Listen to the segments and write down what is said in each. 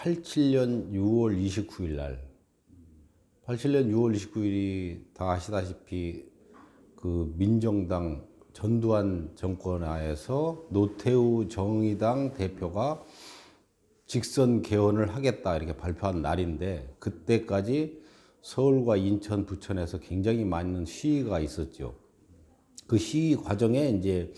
87년 6월 29일 날, 87년 6월 29일이 다 아시다시피 그 민정당 전두환 정권 하에서 노태우 정의당 대표가 직선 개헌을 하겠다 이렇게 발표한 날인데, 그때까지 서울과 인천, 부천에서 굉장히 많은 시위가 있었죠. 그 시위 과정에 이제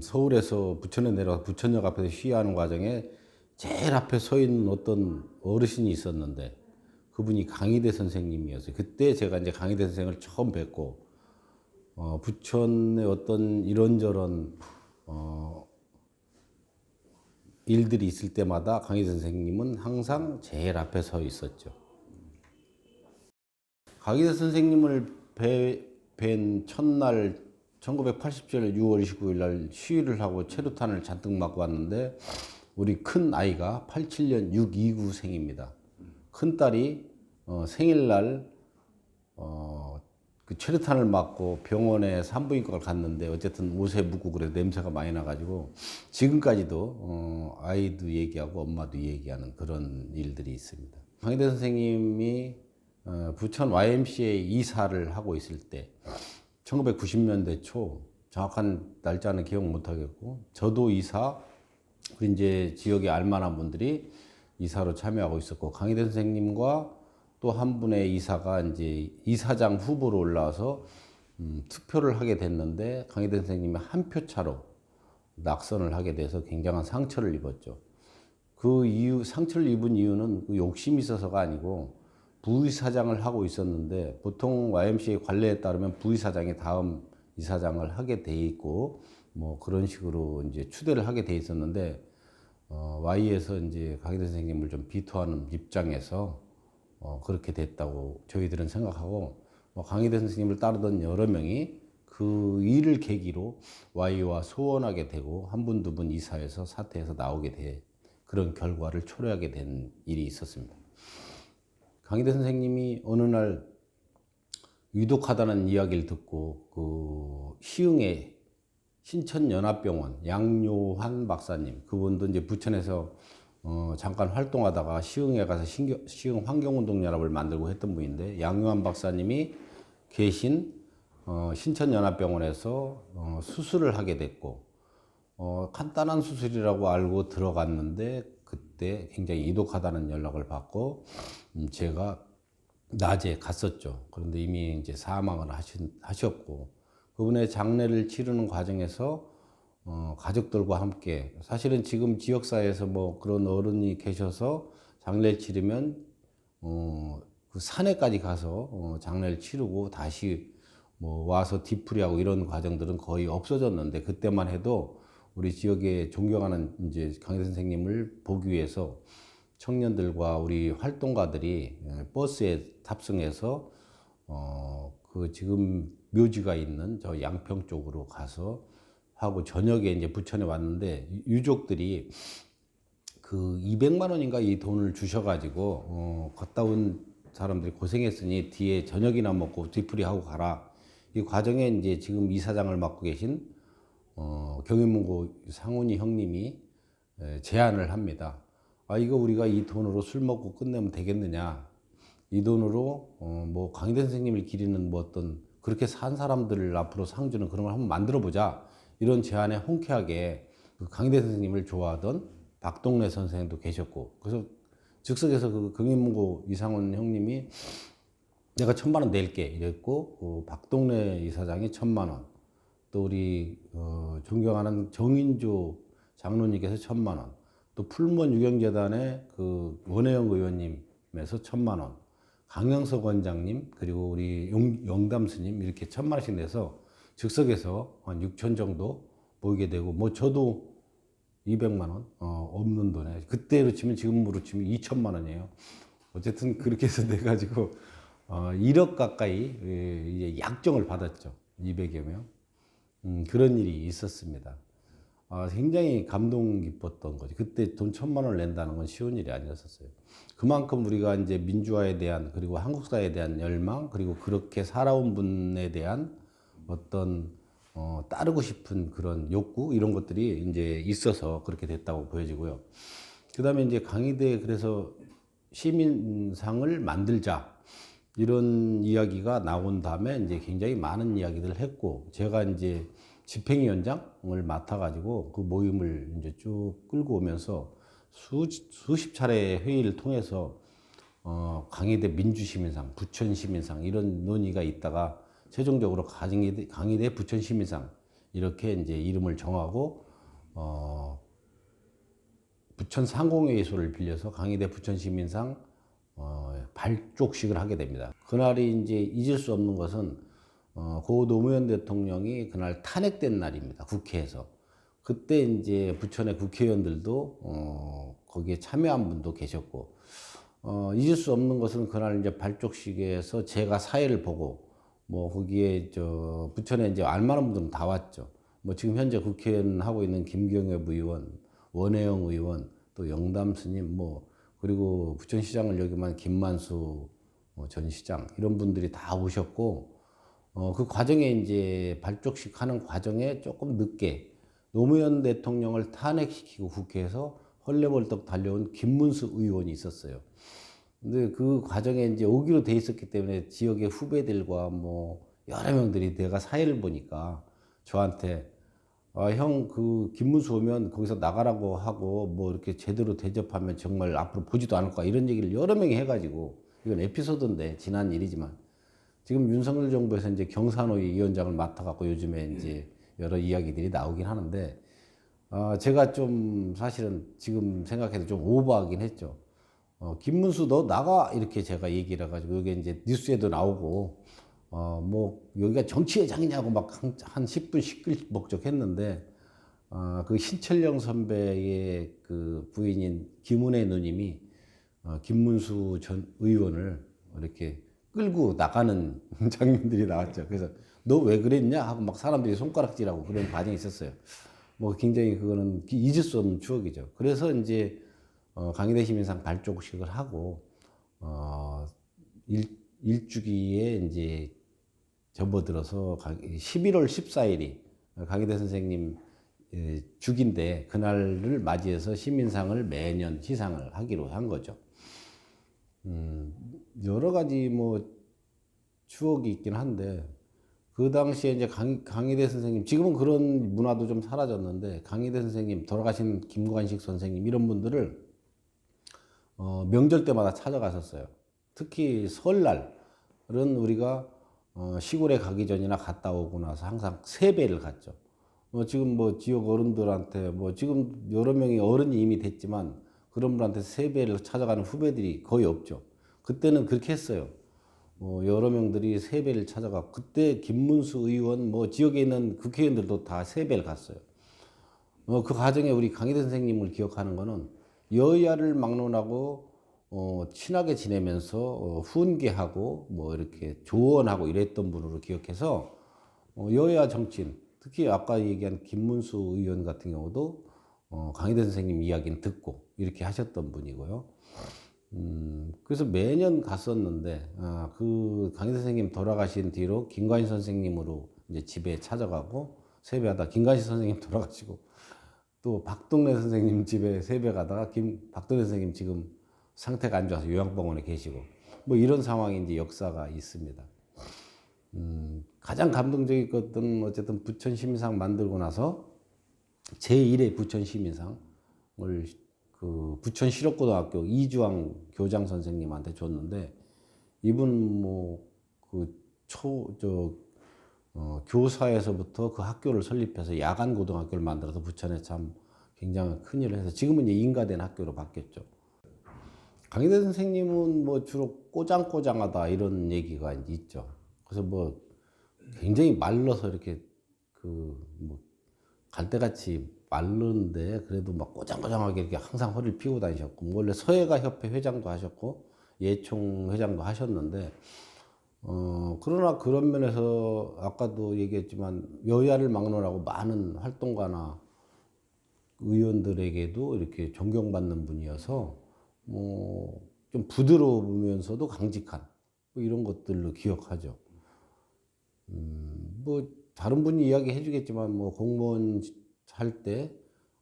서울에서 부천에 내려가서 부천역 앞에서 시위하는 과정에 제일 앞에 서 있는 어떤 어르신이 있었는데, 그분이 강희대 선생님이었어요. 그때 제가 이제 강희대 선생을 처음 뵙고, 부천의 어떤 이런저런 일들이 있을 때마다 강희대 선생님은 항상 제일 앞에 서 있었죠. 강희대 선생님을 뵌 첫날 1987년 6월 29일 날 시위를 하고 체류탄을 잔뜩 맞고 왔는데, 우리 큰 아이가 87년 629생입니다. 큰 딸이 생일날 그 체류탄을 맞고 병원에 산부인과를 갔는데, 어쨌든 옷에 묻고 그래 냄새가 많이 나가지고 지금까지도 아이도 얘기하고 엄마도 얘기하는 그런 일들이 있습니다. 강희대 선생님이 부천 YMCA 이사를 하고 있을 때 1990년대 초, 정확한 날짜는 기억 못 하겠고, 저도 이사, 그리고 이제 지역에 알만한 분들이 이사로 참여하고 있었고, 강희대 선생님과 또 한 분의 이사가 이제 이사장 후보로 올라와서 투표를 하게 됐는데, 강희대 선생님이 한 표 차로 낙선을 하게 돼서 굉장한 상처를 입었죠. 그 이유, 상처를 입은 이유는 그 욕심이 있어서가 아니고, 부이사장을 하고 있었는데, 보통 YMCA 관례에 따르면 부이사장이 다음 이사장을 하게 돼 있고, 뭐 그런 식으로 이제 추대를 하게 돼 있었는데, Y에서 이제 강희대 선생님을 좀 비토하는 입장에서 그렇게 됐다고 저희들은 생각하고, 강희대 선생님을 따르던 여러 명이 그 일을 계기로 Y와 소원하게 되고, 한 분, 두 분 이사해서 사퇴해서 나오게 돼, 그런 결과를 초래하게 된 일이 있었습니다. 강희대 선생님이 어느 날 위독하다는 이야기를 듣고, 그 시흥의 신천연합병원 양요한 박사님, 그분도 이제 부천에서 잠깐 활동하다가 시흥에 가서 시흥 환경운동연합을 만들고 했던 분인데, 양요한 박사님이 계신 신천연합병원에서 수술을 하게 됐고, 간단한 수술이라고 알고 들어갔는데, 그때 굉장히 위독하다는 연락을 받고 제가 낮에 갔었죠. 그런데 이미 이제 사망을 하셨고, 그분의 장례를 치르는 과정에서 가족들과 함께, 사실은 지금 지역사회에서 뭐 그런 어른이 계셔서 장례를 치르면 그 산에까지 가서 장례를 치르고 다시 뭐 와서 뒤풀이하고 이런 과정들은 거의 없어졌는데, 그때만 해도 우리 지역에 존경하는 이제 강희대 선생님을 보기 위해서 청년들과 우리 활동가들이 버스에 탑승해서 그 지금 묘지가 있는 저 양평 쪽으로 가서 하고, 저녁에 이제 부천에 왔는데 유족들이 그 200만 원인가 이 돈을 주셔가지고 갔다 온 사람들이 고생했으니 뒤에 저녁이나 먹고 뒤풀이하고 가라. 이 과정에 이제 지금 이사장을 맡고 계신 경인문고 상훈이 형님이 제안을 합니다. 이거 우리가 이 돈으로 술 먹고 끝내면 되겠느냐? 이 돈으로 뭐 강희대 선생님을 기리는 뭐 어떤 그렇게 산 사람들을 앞으로 상 주는 그런 걸 한번 만들어 보자. 이런 제안에 흔쾌하게 그 강희대 선생님을 좋아하던 박동래 선생도 계셨고, 그래서 즉석에서 그 경인문고 이상훈 형님이 내가 1,000만 원 낼게 이랬고, 그 박동래 이사장이 1,000만 원, 또 우리 존경하는 정인조 장로님께서 1,000만 원, 또 풀무원 유경재단의 그 원혜영 의원님에서 1,000만 원, 강영석 원장님, 그리고 우리 영담 스님 이렇게 1,000만 원씩 내서 즉석에서 한 6천 정도 모이게 되고, 뭐 저도 200만 원 없는 돈에, 그때로 치면 지금으로 치면 2천만 원이에요. 어쨌든 그렇게 해서 내 가지고 1억 가까이 이제 약정을 받았죠. 200여 명. 그런 일이 있었습니다. 굉장히 감동 깊었던 거죠. 그때 돈 1,000만 원을 낸다는 건 쉬운 일이 아니었었어요. 그만큼 우리가 이제 민주화에 대한, 그리고 한국사에 대한 열망, 그리고 그렇게 살아온 분에 대한 어떤 따르고 싶은 그런 욕구, 이런 것들이 이제 있어서 그렇게 됐다고 보여지고요. 그다음에 이제 강의대에 그래서 시민상을 만들자 이런 이야기가 나온 다음에 이제 굉장히 많은 이야기들을 했고, 제가 이제 집행위원장을 맡아가지고 그 모임을 이제 쭉 끌고 오면서 수십 차례 회의를 통해서 강의대 민주시민상, 부천시민상 이런 논의가 있다가 최종적으로 강의대 부천시민상 이렇게 이제 이름을 정하고 부천 상공회의소를 빌려서 강의대 부천시민상 발족식을 하게 됩니다. 그날이 이제 잊을 수 없는 것은 고 노무현 대통령이 그날 탄핵된 날입니다. 국회에서. 그때 이제 부천의 국회의원들도 거기에 참여한 분도 계셨고, 잊을 수 없는 것은 그날 이제 발족식에서 제가 사회를 보고, 뭐 거기에 저 부천에 이제 알만한 분들은 다 왔죠. 뭐 지금 현재 국회의원 하고 있는 김경엽 의원, 원혜영 의원, 또 영담 스님, 뭐 그리고 부천시장을 여기만 김만수 전 시장 이런 분들이 다 오셨고, 그 과정에 이제 발족식 하는 과정에 조금 늦게 노무현 대통령을 탄핵시키고 국회에서 헐레벌떡 달려온 김문수 의원이 있었어요. 근데 그 과정에 이제 오기로 돼 있었기 때문에 지역의 후배들과 뭐 여러 명들이 내가 사회를 보니까 저한테 형, 그, 김문수 오면 거기서 나가라고 하고, 뭐, 이렇게 제대로 대접하면 정말 앞으로 보지도 않을 거야. 이런 얘기를 여러 명이 해가지고, 이건 에피소드인데, 지난 일이지만. 지금 윤석열 정부에서 이제 경산호위 위원장을 맡아갖고 요즘에 이제 여러 이야기들이 나오긴 하는데, 제가 좀 사실은 지금 생각해도 좀 오버하긴 했죠. 김문수 너 나가! 이렇게 제가 얘기를 해가지고, 여기 이제 뉴스에도 나오고, 뭐, 여기가 정치회장이냐고 막 한 10분 시끌벅적했는데, 그 신철영 선배의 그 부인인 김은혜 누님이, 김문수 전 의원을 이렇게 끌고 나가는 장면들이 나왔죠. 그래서 너 왜 그랬냐? 하고 막 사람들이 손가락질하고 그런 과정이 있었어요. 뭐 굉장히 그거는 잊을 수 없는 추억이죠. 그래서 이제, 강의대 시민상 발족식을 하고, 어, 일주기에 이제 접어들어서 11월 14일이 강희대 선생님 죽인데 그날을 맞이해서 시민상을 매년 시상을 하기로 한 거죠. 여러 가지 뭐 추억이 있긴 한데 그 당시에 이제 강희대 선생님, 지금은 그런 문화도 좀 사라졌는데 강희대 선생님, 돌아가신 김관식 선생님 이런 분들을 명절 때마다 찾아갔었어요. 특히 설날은 우리가 시골에 가기 전이나 갔다 오고 나서 항상 세배를 갔죠. 지금 뭐 지역 어른들한테 뭐 지금 여러 명이 어른이 이미 됐지만 그런 분한테 세배를 찾아가는 후배들이 거의 없죠. 그때는 그렇게 했어요. 여러 명들이 세배를 찾아가. 그때 김문수 의원, 뭐 지역에 있는 국회의원들도 다 세배를 갔어요. 그 과정에 우리 강희대 선생님을 기억하는 거는 여야를 막론하고 친하게 지내면서 훈계하고 뭐 이렇게 조언하고 이랬던 분으로 기억해서 여야 정치인, 특히 아까 얘기한 김문수 의원 같은 경우도 강희대 선생님 이야기는 듣고 이렇게 하셨던 분이고요. 그래서 매년 갔었는데 그 강희대 선생님 돌아가신 뒤로 김관희 선생님으로 이제 집에 찾아가고 세배하다 김관희 선생님 돌아가시고 또 박동래 선생님 집에 세배 가다가 박동래 선생님 지금 상태가 안 좋아서 요양병원에 계시고 뭐 이런 상황이 이제 역사가 있습니다. 가장 감동적인 것은 어쨌든 부천 시민상 만들고 나서 제1회 부천 시민상을 그 부천 실업고등학교 이주왕 교장 선생님한테 줬는데 이분 뭐 그 교사에서부터 그 학교를 설립해서 야간 고등학교를 만들어서 부천에 참 굉장히 큰 일을 해서 지금은 이제 인가된 학교로 바뀌었죠. 강희대 선생님은 뭐 주로 꼬장꼬장하다 이런 얘기가 있죠. 그래서 뭐 굉장히 말라서 이렇게 그 뭐 갈대같이 마른데 그래도 막 꼬장꼬장하게 이렇게 항상 허리를 펴고 다니셨고 뭐 원래 서예가 협회 회장도 하셨고 예총 회장도 하셨는데 그러나 그런 면에서 아까도 얘기했지만 여야를 막론하고 많은 활동가나 의원들에게도 이렇게 존경받는 분이어서 뭐 좀 부드러우면서도 강직한 뭐 이런 것들로 기억하죠. 뭐 다른 분이 이야기해 주겠지만 뭐 공무원 할 때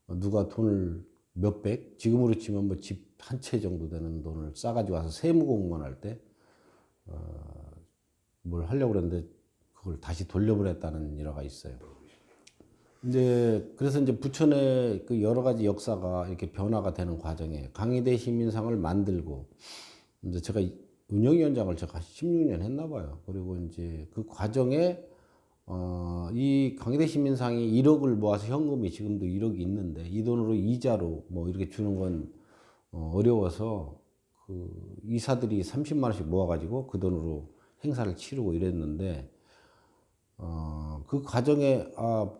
누가 돈을 몇백, 지금으로 치면 뭐 집 한 채 정도 되는 돈을 싸가지고 와서 세무공무원 할 때 뭘 하려고 그랬는데 그걸 다시 돌려보냈다는 일화가 있어요. 이제 그래서 이제 부천의 그 여러 가지 역사가 이렇게 변화가 되는 과정에 강의대 시민상을 만들고 이제 제가 운영위원장을 제가 16년 했나 봐요. 그리고 이제 그 과정에 이 강의대 시민상이 1억을 모아서 현금이 지금도 1억이 있는데 이 돈으로 이자로 뭐 이렇게 주는 건 어려워서 그 이사들이 30만 원씩 모아가지고 그 돈으로 행사를 치르고 이랬는데 그 과정에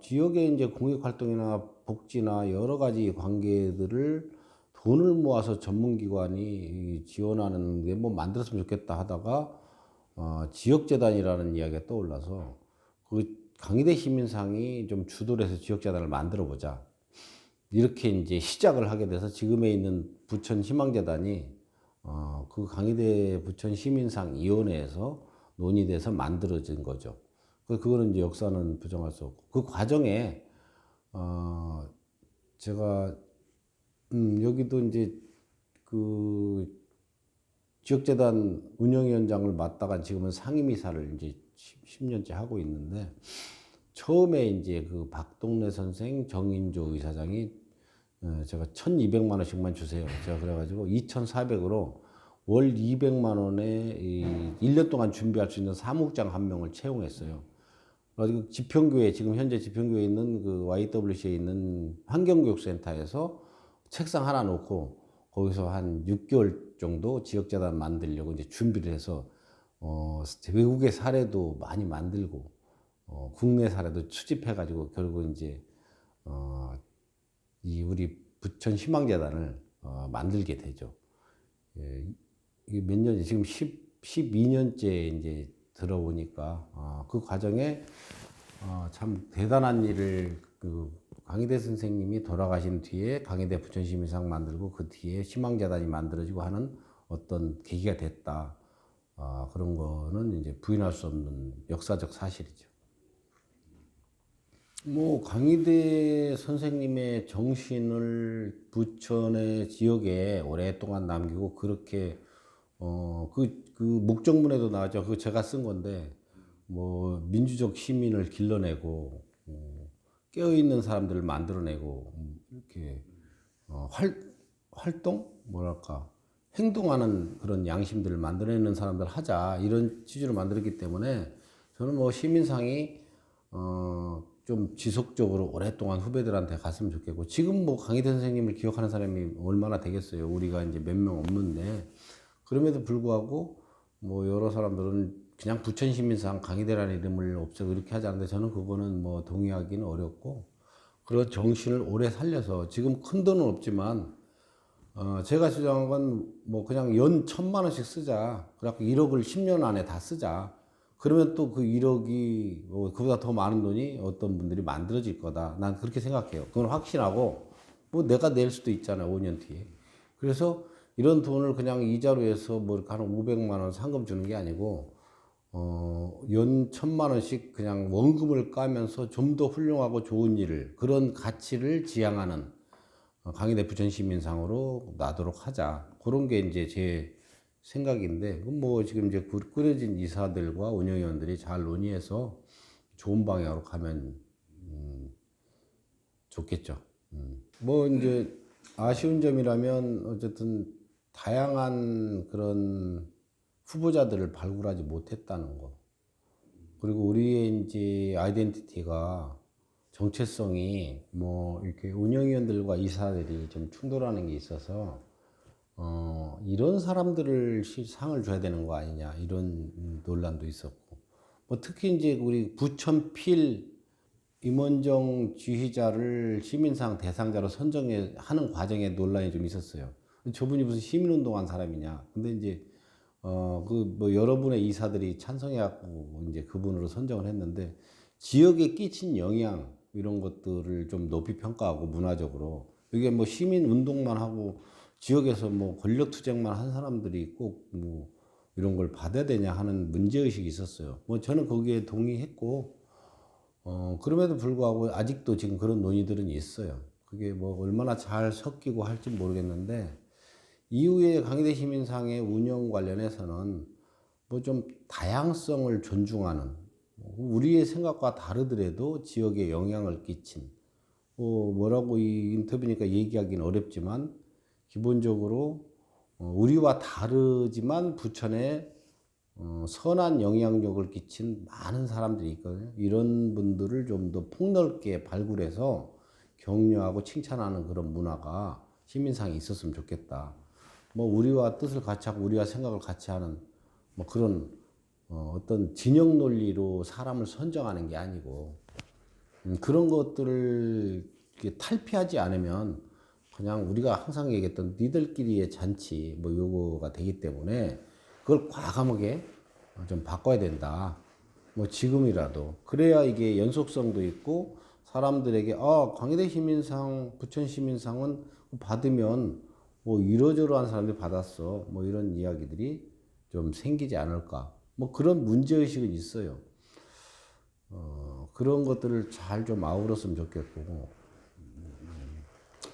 지역의 이제 공익활동이나 복지나 여러 가지 관계들을 돈을 모아서 전문기관이 지원하는 게 뭐 만들었으면 좋겠다 하다가 지역재단이라는 이야기가 떠올라서 그 강의대 시민상이 좀 주도를 해서 지역재단을 만들어 보자. 이렇게 이제 시작을 하게 돼서 지금에 있는 부천 희망재단이 그 강의대 부천 시민상 위원회에서 논의돼서 만들어진 거죠. 그거는 이제 역사는 부정할 수 없고 그 과정에 제가 여기도 이제 그 지역재단 운영위원장을 맡다가 지금은 상임이사를 이제 10년째 하고 있는데 처음에 이제 그 박동래 선생, 정인조 이사장이 제가 1,200만 원씩만 주세요. 제가 그래가지고 2,400으로 월 200만 원에 1년 동안 준비할 수 있는 사무국장 한 명을 채용했어요. 그래가지고 지평교회, 지금 현재 지평교회에 있는 그 YWC에 있는 환경교육센터에서 책상 하나 놓고 거기서 한 6개월 정도 지역재단 만들려고 이제 준비를 해서 외국의 사례도 많이 만들고 국내 사례도 수집해가지고 결국 이제 이 우리 부천 희망재단을 만들게 되죠. 예, 이게 몇 년이 지금 12년째 이제 들어보니까 그 과정에 참 대단한 일을 그 강희대 선생님이 돌아가신 뒤에 강희대 부천시민상 만들고 그 뒤에 희망재단이 만들어지고 하는 어떤 계기가 됐다. 그런 거는 이제 부인할 수 없는 역사적 사실이죠. 뭐 강희대 선생님의 정신을 부천의 지역에 오랫동안 남기고 그렇게 그 목적문에도 나왔죠. 그거 제가 쓴 건데 뭐 민주적 시민을 길러내고 깨어있는 사람들을 만들어내고 이렇게 활동 뭐랄까 행동하는 그런 양심들을 만들어내는 사람들 하자 이런 취지로 만들었기 때문에 저는 뭐 시민상이 좀 지속적으로 오랫동안 후배들한테 갔으면 좋겠고 지금 뭐 강희대 선생님을 기억하는 사람이 얼마나 되겠어요. 우리가 이제 몇 명 없는데 그럼에도 불구하고 뭐 여러 사람들은 그냥 부천시민상 강희대라는 이름을 없애고 이렇게 하지 않는데 저는 그거는 뭐 동의하기는 어렵고 그런 정신을 오래 살려서 지금 큰 돈은 없지만 제가 주장한 건 뭐 그냥 연 1,000만 원씩 쓰자. 그래갖고 1억을 10년 안에 다 쓰자. 그러면 또 그 1억이 그보다 더 많은 돈이 어떤 분들이 만들어질 거다. 난 그렇게 생각해요. 그건 확신하고 뭐 내가 낼 수도 있잖아요. 5년 뒤에. 그래서 이런 돈을 그냥 이자로 해서 뭐 이렇게 한 500만 원 상금 주는 게 아니고 연 1,000만 원씩 그냥 원금을 까면서 좀 더 훌륭하고 좋은 일을 그런 가치를 지향하는 강희대 부천시민상으로 나도록 하자. 그런 게 이제 제 생각인데, 뭐 지금 이제 꾸려진 이사들과 운영위원들이 잘 논의해서 좋은 방향으로 가면 좋겠죠. 뭐 이제 아쉬운 점이라면 어쨌든 다양한 그런 후보자들을 발굴하지 못했다는 거. 그리고 우리의 이제 아이덴티티가 정체성이 뭐 이렇게 운영위원들과 이사들이 좀 충돌하는 게 있어서 이런 사람들을 상을 줘야 되는 거 아니냐 이런 논란도 있었고 뭐 특히 이제 우리 부천필 임원정 지휘자를 시민상 대상자로 선정해 하는 과정에 논란이 좀 있었어요. 저분이 무슨 시민운동한 사람이냐. 근데 이제 그 뭐 여러분의 이사들이 찬성해갖고 이제 그분으로 선정을 했는데 지역에 끼친 영향 이런 것들을 좀 높이 평가하고 문화적으로 이게 뭐 시민 운동만 하고 지역에서 뭐 권력 투쟁만 한 사람들이 꼭 뭐 이런 걸 받아야 되냐 하는 문제의식이 있었어요. 뭐 저는 거기에 동의했고, 그럼에도 불구하고 아직도 지금 그런 논의들은 있어요. 그게 뭐 얼마나 잘 섞이고 할지 모르겠는데 이후에 강의대 시민상의 운영 관련해서는 뭐 좀 다양성을 존중하는 우리의 생각과 다르더라도 지역에 영향을 끼친 뭐라고 이 인터뷰니까 얘기하기는 어렵지만 기본적으로 우리와 다르지만 부천에 선한 영향력을 끼친 많은 사람들이 있거든요. 이런 분들을 좀 더 폭넓게 발굴해서 격려하고 칭찬하는 그런 문화가 시민상에 있었으면 좋겠다. 뭐 우리와 뜻을 같이 하고 우리와 생각을 같이 하는 뭐 그런 어떤 진영 논리로 사람을 선정하는 게 아니고 그런 것들을 이렇게 탈피하지 않으면 그냥 우리가 항상 얘기했던 니들끼리의 잔치 뭐 요거가 되기 때문에 그걸 과감하게 좀 바꿔야 된다. 뭐 지금이라도 그래야 이게 연속성도 있고 사람들에게 광해대 시민상, 부천 시민상은 받으면 뭐 이러저러한 사람들이 받았어. 뭐 이런 이야기들이 좀 생기지 않을까. 뭐 그런 문제의식은 있어요. 그런 것들을 잘 좀 아우렀으면 좋겠고,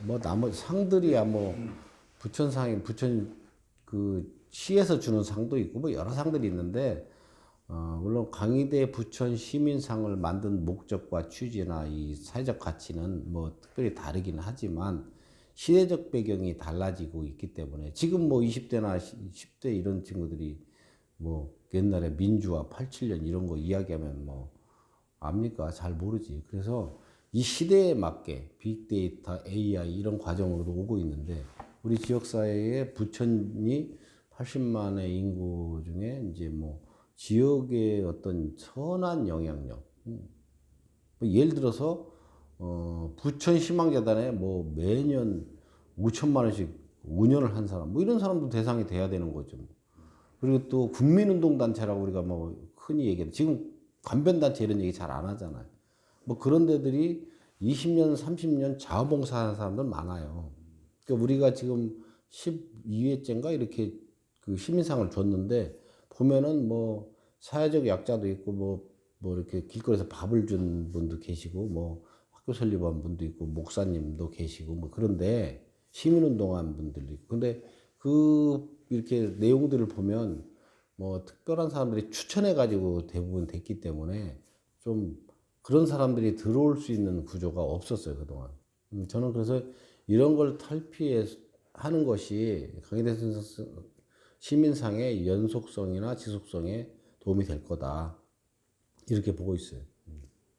뭐 나머지 상들이야 뭐 부천상이 부천 그 시에서 주는 상도 있고 뭐 여러 상들이 있는데 물론 강의대 부천 시민상을 만든 목적과 취지나 이 사회적 가치는 뭐 특별히 다르긴 하지만 시대적 배경이 달라지고 있기 때문에 지금 뭐 20대나 10대 이런 친구들이 뭐 옛날에 민주화 87년 이런 거 이야기하면 뭐 압니까? 잘 모르지. 그래서 이 시대에 맞게 빅데이터, AI 이런 과정으로도 오고 있는데 우리 지역사회에 부천이 80만의 인구 중에 이제 뭐 지역의 어떤 선한 영향력. 뭐 예를 들어서 부천 희망재단에 뭐 매년 5천만 원씩 운영을 한 사람, 뭐 이런 사람도 대상이 돼야 되는 거죠. 그리고 또 국민운동단체라고 우리가 뭐 흔히 얘기해. 지금 관변단체 이런 얘기 잘 안 하잖아요. 뭐 그런 데들이 20년, 30년 자원봉사하는 사람들 많아요. 그러니까 우리가 지금 12회째인가 이렇게 그 시민상을 줬는데 보면은 뭐 사회적 약자도 있고 뭐 이렇게 길거리에서 밥을 준 분도 계시고 뭐 학교 설립한 분도 있고 목사님도 계시고 뭐 그런데 시민운동한 분들도 있고 근데 그 이렇게 내용들을 보면 뭐 특별한 사람들이 추천해 가지고 대부분 됐기 때문에 좀 그런 사람들이 들어올 수 있는 구조가 없었어요 그동안. 저는 그래서 이런 걸 탈피해 하는 것이 강의대 시민상의 연속성이나 지속성에 도움이 될 거다 이렇게 보고 있어요.